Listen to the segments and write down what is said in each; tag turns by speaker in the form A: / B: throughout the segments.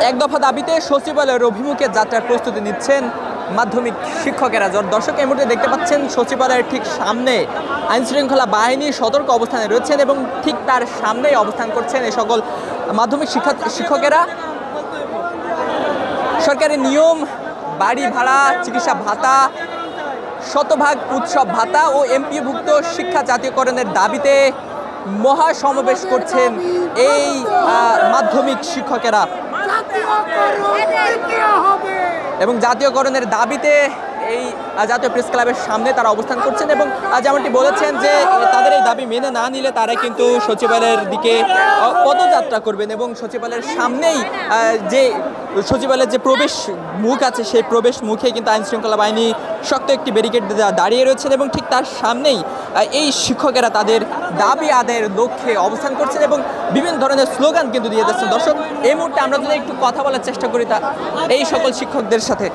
A: এক দফা দাবিতে সচিবালয়ের অভিমুখে যাত্রার প্রস্তুতি নিচ্ছেন মাধ্যমিক শিক্ষকেরা। দর্শক এই মুহূর্তে দেখতে পাচ্ছেন সচিবালয়ের ঠিক সামনে আইনশৃঙ্খলা বাহিনী সতর্ক অবস্থানে রয়েছেন এবং ঠিক তার সামনেই অবস্থান করছেন এই সকল মাধ্যমিক শিক্ষকেরা। সরকারি নিয়ম, বাড়ি ভাড়া, চিকিৎসা ভাতা, শতভাগ উৎসব ভাতা ও এমপিভুক্ত শিক্ষা জাতীয়করণের দাবিতে মহাসমাবেশ করছেন এই মাধ্যমিক শিক্ষকেরা এবং জাতীয়করণের দাবিতে এই জাতীয় প্রেস ক্লাবের সামনে তারা অবস্থান করছেন এবং যেমনটি বলেছেন যে তাদের এই দাবি মেনে না নিলে তারা কিন্তু সচিবালয়ের দিকে পদযাত্রা করবেন এবং সচিবালয়ের সামনেই যে সচিবালয়ের যে প্রবেশ মুখ আছে সেই প্রবেশ মুখে কিন্তু আইনশৃঙ্খলা বাহিনী শক্ত একটি ব্যারিকেড দাঁড়িয়ে রয়েছেন এবং ঠিক তার সামনেই এই শিক্ষকেরা তাদের দাবি আদায়ের লক্ষ্যে অবস্থান করছেন এবং বিভিন্ন ধরনের স্লোগান কিন্তু দিয়ে যাচ্ছেন। দর্শক এই মুহূর্তে আমরা যদি একটু কথা বলার চেষ্টা করি তা এই সকল শিক্ষকদের সাথে।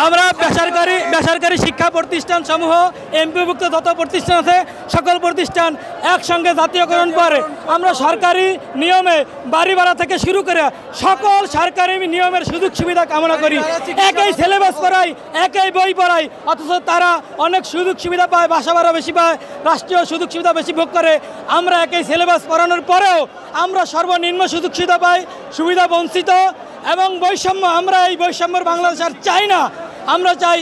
B: আমরা বেসরকারি শিক্ষা প্রতিষ্ঠান সমূহ এমপিভুক্ত যত প্রতিষ্ঠান আছে সকল প্রতিষ্ঠান একসঙ্গে জাতীয়করণ করে আমরা সরকারি নিয়মে বাড়ি ভাড়া থেকে শুরু করে সকল সরকারি নিয়মের সুযোগ সুবিধা কামনা করি। একই সিলেবাস পড়াই, একই বই পড়াই, অথচ তারা অনেক সুযোগ সুবিধা পায়, বাসা ভাড়া বেশি পায়, রাষ্ট্রীয় সুযোগ সুবিধা বেশি ভোগ করে। আমরা একই সিলেবাস পড়ানোর পরেও আমরা সর্বনিম্ন সুযোগ সুবিধা পাই, সুবিধা বঞ্চিত এবং বৈষম্য। আমরা এই বৈষম্যের বাংলাদেশ আর চাই না। আমরা চাই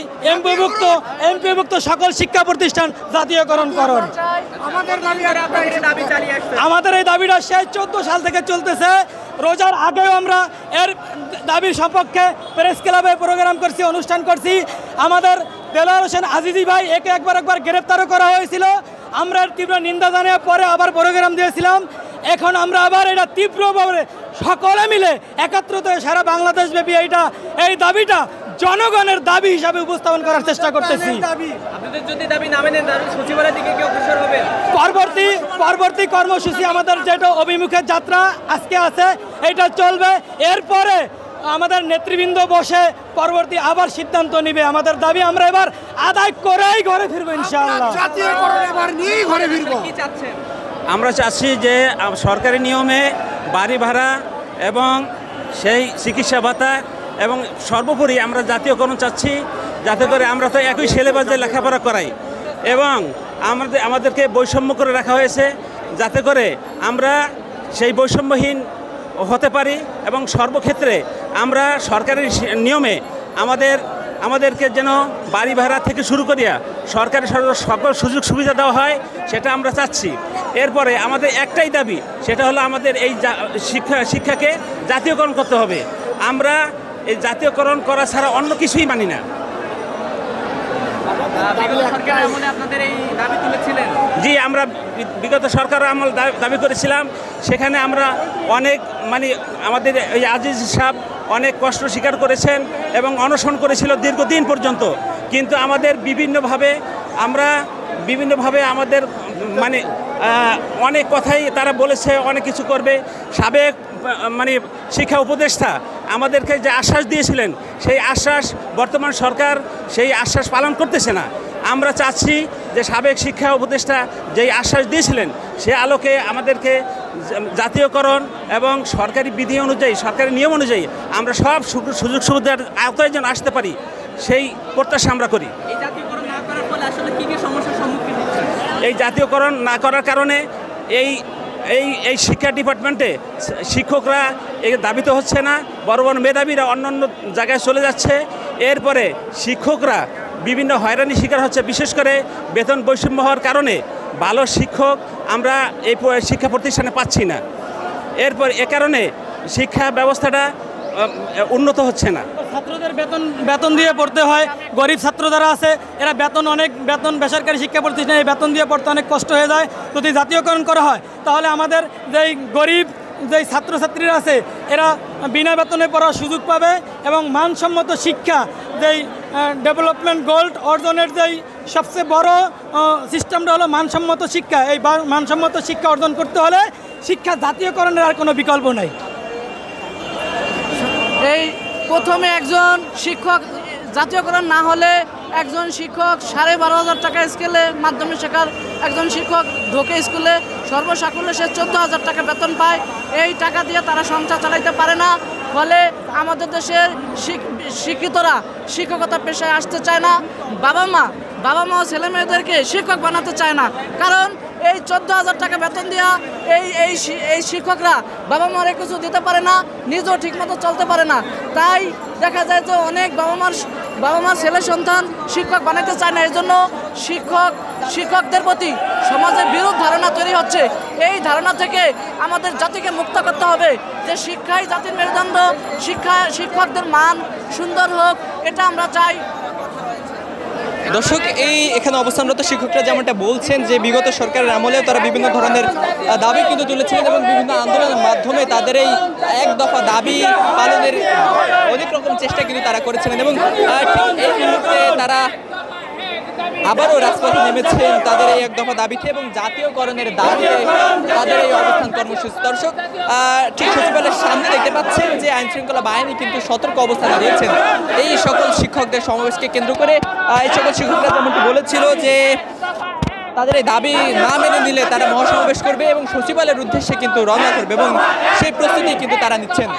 B: এমপিভুক্ত সকল শিক্ষা প্রতিষ্ঠান জাতীয়করণ করুন। আমাদের এই দাবিটা সেই 14 সাল থেকে চলতেছে। রোজার আগেও আমরা এর দাবির সপক্ষে প্রেস ক্লাবে প্রোগ্রাম করছি, অনুষ্ঠান করছি। আমাদের দেলোয়ার হোসেন আজিজি ভাই একে একবার গ্রেপ্তারও করা হয়েছিল। আমরা তীব্র নিন্দা জানিয়ে পরে আবার প্রোগ্রাম দিয়েছিলাম। এখন আমরা আবার এটা তীব্রভাবে সকলে মিলে একত্রিত হয়ে সারা বাংলাদেশ ব্যাপী এই দাবিটা জনগণের দাবি হিসাবে উপস্থাপন করার চেষ্টা করতেছি। পরবর্তী কর্মসূচি আমাদের যেটা অভিমুখের যাত্রা আজকে আছে এটা চলবে। এরপরে আমাদের নেতৃবৃন্দ বসে পরবর্তী আবার সিদ্ধান্ত নিবে। আমাদের দাবি আমরা এবার আদায় করেই ঘরে ফিরবো ইনশাআল্লাহ।
C: আমরা চাচ্ছি যে সরকারি নিয়মে বাড়ি ভাড়া এবং সেই চিকিৎসা ভাতা এবং সর্বোপরি আমরা জাতীয়করণ চাচ্ছি, যাতে করে আমরা তো একই সিলেবাসে লেখাপড়া করাই এবং আমাদেরকে বৈষম্য করে রাখা হয়েছে, যাতে করে আমরা সেই বৈষম্যহীন হতে পারি এবং সর্বক্ষেত্রে আমরা সরকারি নিয়মে আমাদেরকে যেন বাড়ি ভাড়া থেকে শুরু করিয়া সরকারি সকল সুযোগ সুবিধা দেওয়া হয়, সেটা আমরা চাচ্ছি। এরপরে আমাদের একটাই দাবি, সেটা হলো আমাদের এই শিক্ষাকে জাতীয়করণ করতে হবে। আমরা এই জাতীয়করণ করা ছাড়া অন্য কিছুই মানি না। জি, আমরা বিগত সরকার আমল দাবি করেছিলাম। সেখানে আমরা অনেক আমাদের এই আজিজ সাহেব অনেক কষ্ট স্বীকার করেছেন এবং অনশন করেছিল দীর্ঘদিন পর্যন্ত। কিন্তু আমাদের বিভিন্নভাবে আমাদের অনেক কথাই তারা বলেছে, অনেক কিছু করবে। সাবেক শিক্ষা উপদেষ্টা আমাদেরকে যে আশ্বাস দিয়েছিলেন সেই আশ্বাস বর্তমান সরকার সেই আশ্বাস পালন করতেছে না। আমরা চাচ্ছি যে সাবেক শিক্ষা উপদেষ্টা যেই আশ্বাস দিয়েছিলেন সে আলোকে আমাদেরকে জাতীয়করণ এবং সরকারি বিধি অনুযায়ী, সরকারি নিয়ম অনুযায়ী আমরা সব সুযোগ সুবিধার আওতায় যেন আসতে পারি, সেই প্রত্যাশা আমরা করি। এই জাতীয়করণ না করার কারণে এই শিক্ষা ডিপার্টমেন্টে শিক্ষকরা এই দাবিতে হচ্ছে না, বড় মেধাবীরা অন্যান্য জায়গায় চলে যাচ্ছে। এরপরে শিক্ষকরা বিভিন্ন হয়রানির শিকার হচ্ছে, বিশেষ করে বেতন বৈষম্য হওয়ার কারণে ভালো শিক্ষক আমরা এই শিক্ষা প্রতিষ্ঠানে পাচ্ছি না। এরপর এ কারণে শিক্ষা ব্যবস্থাটা উন্নত হচ্ছে না।
B: ছাত্রদের বেতন দিয়ে পড়তে হয়। গরিব ছাত্র যারা আছে এরা বেতন বেসরকারি শিক্ষা প্রতিষ্ঠানে বেতন দিয়ে পড়তে অনেক কষ্ট হয়ে যায়। যদি জাতীয়করণ করা হয় তাহলে আমাদের যেই গরিব যেই ছাত্রছাত্রীরা আছে এরা বিনা বেতনে পড়ার সুযোগ পাবে এবং মানসম্মত শিক্ষা যেই ডেভেলপমেন্ট গোল্ড অর্জনের যেই সবচেয়ে বড় সিস্টেমটা হলো মানসম্মত শিক্ষা। এই মানসম্মত শিক্ষা অর্জন করতে হলে শিক্ষা জাতীয়করণের আর কোনো বিকল্প নেই।
D: এই প্রথমে একজন শিক্ষক জাতীয়করণ না হলে একজন শিক্ষক 12,500 টাকা স্কেলে মাধ্যমিক শেখার একজন শিক্ষক ঢোকে স্কুলে সর্বসাকুল্যে সে 14,000 টাকা বেতন পায়। এই টাকা দিয়ে তারা সংসার চালাইতে পারে না। ফলে আমাদের দেশের শিক্ষিতরা শিক্ষকতা পেশায় আসতে চায় না। বাবা মাও ছেলে মেয়েদেরকে শিক্ষক বানাতে চায় না, কারণ এই 14,000 টাকা বেতন দেওয়া এই শিক্ষকরা বাবা মারে কিছু দিতে পারে না, নিজেও ঠিকমতো চলতে পারে না। তাই দেখা যায় যে অনেক বাবা মার ছেলে সন্তান শিক্ষক বানাতে চায় না। এই জন্য শিক্ষকদের প্রতি সমাজে বিরূপ ধারণা তৈরি হচ্ছে। এই ধারণা থেকে আমাদের জাতিকে মুক্ত করতে হবে যে শিক্ষাই জাতির মেরুদণ্ড, শিক্ষকদের মান সুন্দর হোক, এটা আমরা চাই।
A: দর্শক, এখানে অবস্থানরত শিক্ষকরা যেমনটা বলছেন যে বিগত সরকারের আমলেও তারা বিভিন্ন ধরনের দাবি কিন্তু তুলেছিলেন এবং বিভিন্ন আন্দোলনের মাধ্যমে তাদের এই এক দফা দাবি পালনের অনেক রকম চেষ্টা কিন্তু তারা করেছিলেন এবং ঠিক এই মুহূর্তে তারা আবারও রাজপথে নেমেছেন তাদের এই এক দফা দাবিতে এবং জাতীয়করণের দাবিতে তাদের এই অবস্থান কর্মসূচি। দর্শক, ঠিক সচিবালয়ের সামনে দেখতে পাচ্ছেন যে আইনশৃঙ্খলা বাহিনী কিন্তু সতর্ক অবস্থানে রয়েছেন এই সকল শিক্ষকদের সমাবেশকে কেন্দ্র করে। এই সকল শিক্ষকরা যেমনটি বলেছিল যে তাদের এই দাবি না মেনে নিলে তারা মহাসমাবেশ করবে এবং সচিবালয়ের উদ্দেশ্যে কিন্তু রওনা করবে এবং সেই প্রস্তুতি কিন্তু তারা নিচ্ছেন।